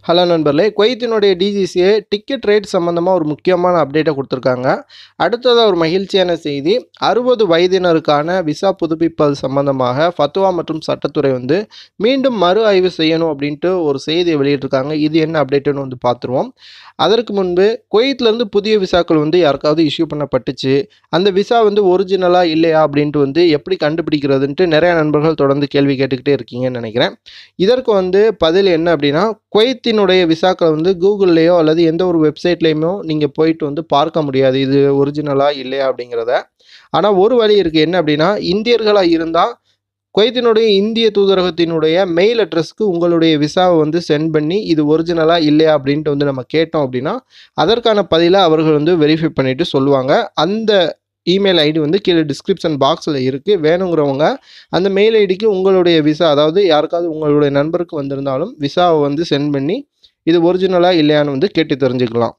Hello நண்பர்களே, குவைத்தினுடைய DGCA ticket rate சம்மந்தமா ஒரு முக்கியமான அப்டேட்ட குடுத்துருக்காங்க. அடுத்ததா ஒரு மகிழ்ச்சியான செய்தி. 60 வயதினருக்கான விசா புதுப்பிப்பது சம்மந்தமாக ஃபத்வா மற்றும் சட்டத்துறை வந்து மீண்டும் மறு ஆய்வு செய்யணும் அப்படின்ட்டு ஒரு செய்திய வெளியிட்டிருக்காங்க. இது என்ன அப்டேட்டுன்னு வந்து பார்த்துருவோம். அதற்கு முன்பு குவைத்திலேருந்து புதிய விசாக்கள் வந்து யாருக்காவது இஷ்யூ பண்ணப்பட்டுச்சு. அந்த விசா வந்து ஒரிஜினலா இல்லையா அப்படின்ட்டு வந்து எப்படி கண்டுபிடிக்கிறதுன்ட்டு நிறைய நண்பர்கள் தொடர்ந்து கேள்வி கேட்டுக்கிட்டே இருக்கீங்கன்னு நினைக்கிறேன். இதற்கு வந்து பதில் என்ன அப்படின்னா, குவைத்தினுடைய விசாக்களை வந்து கூகுள்லேயோ அல்லது எந்த ஒரு வெப்சைட்லேயுமோ நீங்கள் போயிட்டு வந்து பார்க்க முடியாது. இது ஒரிஜினலா இல்லையா அப்படிங்கிறத. ஆனால் ஒரு வழி இருக்குது. என்ன அப்படின்னா, இந்தியர்களாக இருந்தால் குவைத்தினுடைய இந்திய தூதரகத்தினுடைய மெயில் அட்ரஸ்க்கு உங்களுடைய விசாவை வந்து சென்ட் பண்ணி இது ஒரிஜினலா இல்லையா அப்படின்ட்டு வந்து நம்ம கேட்டோம் அப்படின்னா, அதற்கான பதிலை அவர்கள் வந்து வெரிஃபை பண்ணிட்டு சொல்லுவாங்க. அந்த இமெயில் ஐடி வந்து கீழே டிஸ்கிரிப்ஷன் பாக்ஸில் இருக்குது. வேணுங்கிறவங்க அந்த மெயில் ஐடிக்கு உங்களுடைய விசா, அதாவது யாருக்காவது உங்களுடைய நண்பருக்கு வந்திருந்தாலும் விசாவை வந்து சென்ட் பண்ணி இது ஒரிஜினலா இல்லையான்னு வந்து கேட்டு தெரிஞ்சுக்கலாம்.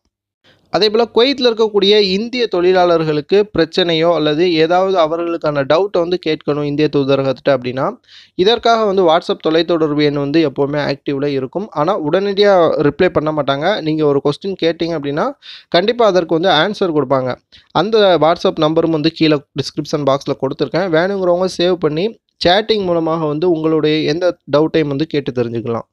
அதேபோல் குவைத்தில் இருக்கக்கூடிய இந்திய தொழிலாளர்களுக்கு பிரச்சனையோ அல்லது ஏதாவது அவர்களுக்கான டவுட்டை வந்து கேட்கணும் இந்திய தூதரகத்திட்ட அப்படின்னா, இதற்காக வந்து வாட்ஸ்அப் தொலைத்தொடர்பு எண் வந்து எப்போவுமே ஆக்டிவில் இருக்கும். ஆனால் உடனடியாக ரிப்ளை பண்ண மாட்டாங்க. நீங்கள் ஒரு கொஸ்டின் கேட்டிங்க அப்படின்னா கண்டிப்பாக அதற்கு வந்து ஆன்சர் கொடுப்பாங்க. அந்த வாட்ஸ்அப் நம்பரும் வந்து கீழே டிஸ்கிரிப்ஷன் பாக்ஸில் கொடுத்துருக்கேன். வேணுங்கிறவங்க சேவ் பண்ணி சேட்டிங் மூலமாக வந்து உங்களுடைய எந்த டவுட்டையும் வந்து கேட்டு தெரிஞ்சுக்கலாம்.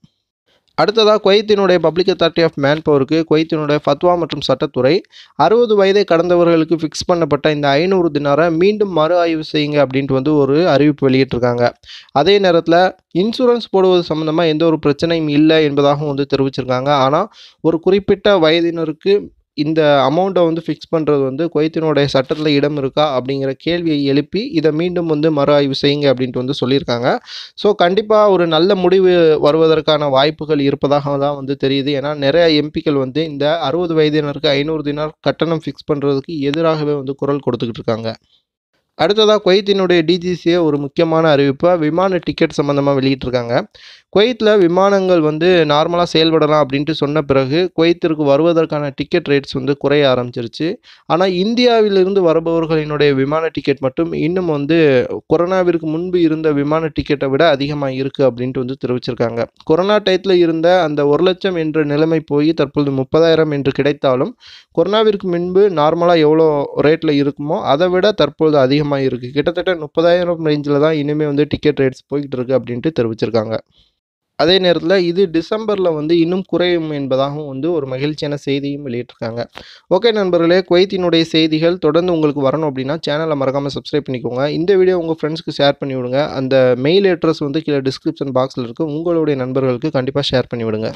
அடுத்ததாக குவைத்தினுடைய பப்ளிக் அத்தாரிட்டி ஆஃப் மேன் பவருக்கு குவைத்தினுடைய ஃபத்வா மற்றும் சட்டத்துறை 60 வயதை கடந்தவர்களுக்கு ஃபிக்ஸ் பண்ணப்பட்ட இந்த 500 தினாரை மீண்டும் மறு ஆய்வு செய்யுங்க அப்படின்ட்டு வந்து ஒரு அறிவிப்பு வெளியிட்டிருக்காங்க. அதே நேரத்தில் இன்சூரன்ஸ் போடுவது சம்மந்தமாக எந்த ஒரு பிரச்சனையும் இல்லை என்பதாகவும் வந்து தெரிவிச்சிருக்காங்க. ஆனால் ஒரு குறிப்பிட்ட வயதினருக்கு இந்த அமௌண்ட்டை வந்து ஃபிக்ஸ் பண்ணுறது வந்து குவைத்தினுடைய சட்டத்தில் இடம் இருக்கா அப்படிங்கிற கேள்வியை எழுப்பி இதை மீண்டும் வந்து மறு ஆய்வு செய்யுங்க அப்படின்ட்டு வந்து சொல்லியிருக்காங்க. ஸோ கண்டிப்பாக ஒரு நல்ல முடிவு வருவதற்கான வாய்ப்புகள் இருப்பதாக தான் வந்து தெரியுது. ஏன்னா நிறைய எம்பிக்கள் வந்து இந்த 60 வயதினருக்கு 500 தினார் கட்டணம் ஃபிக்ஸ் பண்ணுறதுக்கு எதிராகவே வந்து குரல் கொடுத்துக்கிட்டு இருக்காங்க. அடுத்ததாக குவைத்தினுடைய டிஜிசிஏ ஒரு முக்கியமான அறிவிப்பை விமான டிக்கெட் சம்மந்தமாக வெளியிட்டிருக்காங்க. குவைத்தில் விமானங்கள் வந்து நார்மலாக செயல்படலாம் அப்படின்ட்டு சொன்ன பிறகு குவைத்திற்கு வருவதற்கான டிக்கெட் ரேட்ஸ் வந்து குறைய ஆரம்பிச்சிருச்சு. ஆனால் இந்தியாவிலிருந்து வருபவர்களினுடைய விமான டிக்கெட் மட்டும் இன்னும் வந்து கொரோனாவிற்கு முன்பு இருந்த விமான டிக்கெட்டை விட அதிகமாக இருக்குது அப்படின்ட்டு வந்து தெரிவிச்சிருக்காங்க. கொரோனா டயத்தில் இருந்த அந்த 1,00,000 என்ற நிலைமை போய் தற்பொழுது 30,000 என்று கிடைத்தாலும் கொரோனாவிற்கு முன்பு நார்மலாக எவ்வளோ ரேட்டில் இருக்குமோ அதை விட தற்பொழுது அதிகமாக இருக்குது. கிட்டத்தட்ட 30,000 ரேஞ்சில் தான் இனிமேல் வந்து டிக்கெட் ரேட்ஸ் போய்கிட்டு இருக்குது அப்படின்ட்டு தெரிவிச்சிருக்காங்க. அதே நேரத்தில் இது டிசம்பரில் வந்து இன்னும் குறையும் என்பதாகவும் வந்து ஒரு மகிழ்ச்சியான செய்தியும் வெளியிட்டிருக்காங்க. ஓகே நண்பர்களே, குவைத்தினுடைய செய்திகள் தொடர்ந்து உங்களுக்கு வரணும் அப்படின்னா சேனலை மறக்காமல் சப்ஸ்கிரைப் பண்ணிக்கோங்க. இந்த வீடியோ உங்கள் ஃப்ரெண்ட்ஸ்க்கு ஷேர் பண்ணி விடுங்க. அந்த மெயில் அட்ரஸ் வந்து கீழே டிஸ்கிரிப்ஷன் பாக்ஸில் இருக்குது. உங்களுடைய நண்பர்களுக்கு கண்டிப்பாக ஷேர் பண்ணி விடுங்க.